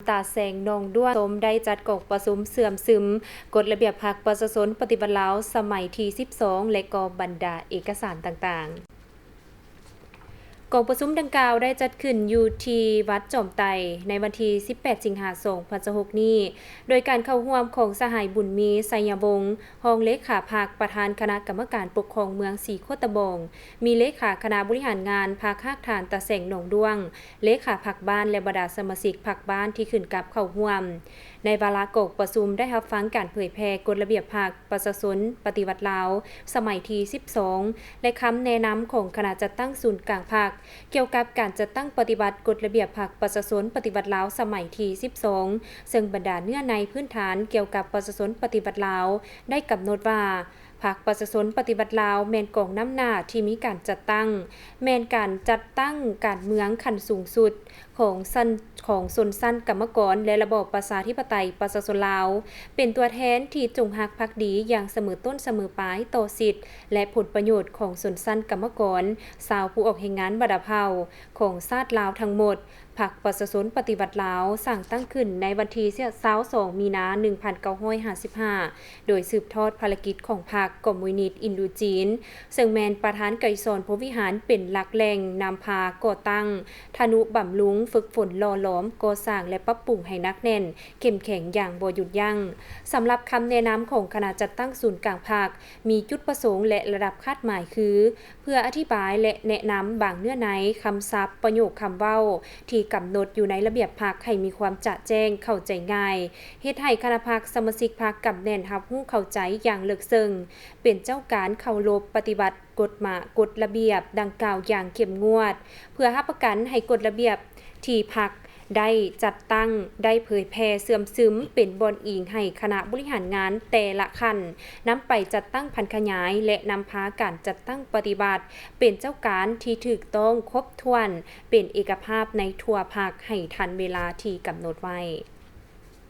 ตาแสงนองด้วงสมได้จัดกองประชุมเสื่อมซึมกฎระเบียบพรรคประชาชนปฏิบัติลาวสมัยที่12และก็บรรดาเอกสารต่างๆกองประชุมดังกล่าวได้จัดขึ้นอยู่ที่วัดจอมไตในวันที่18 สิงหาคม 2026 นี้โดยการเข้าร่วมของสหายบุญมีไสยวงศ์รองเลขาพรรคประธานคณะกรรมการปกครองเมืองสีโคตะบองมีเลขาคณะบริหารงานพรรคภาคฐานตะแสงหนองด้วงเลขาพรรคบ้านและบรรดาสมาชิกพรรคบ้านที่ขึ้นกับเข้าร่วมในวาระกองประชุมได้รับฟังการเผยแพร่กฎระเบียบพรรคประชาชนปฏิวัติลาวสมัยที่12และคำแนะนำของคณะจัดตั้งศูนย์กลางพรรคเกี่ยวกับการจัดตั้งปฏิบัติกฎระเบียบพรรคประชาชนปฏิบัติลาวสมัยที่12ซึ่งบรรดาเนื้อในพื้นฐานเกี่ยวกับประชาชนปฏิบัติลาวได้กำหนดว่าพรรคประชาชนปฏิบัติลาวแม่นกองน้ำหน้าที่มีการจัดตั้งแม่นการจัดตั้งการเมืองขั้นสูงสุดของชนชั้นกรรมกรและระบอบประชาธิปไตยประชาชนลาวเป็นตัวแทนที่จงรักภักดีอย่างเสมอต้นเสมอปลายต่อสิทธิและผลประโยชน์ของชนชั้นกรรมกรชาวผู้ออกแรงงานบัดเผาของชาติลาวทั้งหมดพรรคประชาชนปฏิวัติลาวสั่งตั้งขึ้นในวันที่22 มีนาคม 1955โดยสืบทอดภารกิจของพรรคคอมมิวนิสต์อินโดจีนซึ่งแมนประธานไกรสอนพรหมวิหารเป็นหลักแหล่งนำพาก่อตั้งทนุบำรุงฝึกฝนหล่อหลอมก่อสร้างและปรับปรุงให้หนักแน่นเข้มแข็งอย่างบ่หยุดยั้งสำหรับคำแนะนำของคณะจัดตั้งศูนย์กลางพรรคมีจุดประสงค์และระดับคาดหมายคือเพื่ออธิบายและแนะนำบางเนื้อในคำศัพท์ประโยคคำเว้าที่กำหนดอยู่ในระเบียบพรรคให้มีความจะแจ้งเข้าใจง่ายเฮ็ดให้คณะพรรคสมาชิกพรรคกำแน่นรับรู้เข้าใจอย่างลึกซึ้งเป็นเจ้าการเคารพปฏิบัติกฎระเบียบดังกล่าวอย่างเข้มงวดเพื่อรับประกันให้กฎระเบียบที่พรรคได้จัดตั้งได้เผยแพร่เสื่อมซึมเป็นบอนอิงให้คณะบริหารงานแต่ละขั้นนำไปจัดตั้งพันขยายและนำพาการจัดตั้งปฏิบัติเป็นเจ้าการที่ถูกต้องครบถ้วนเป็นเอกภาพในทั่วภาคให้ทันเวลาที่กำหนดไว้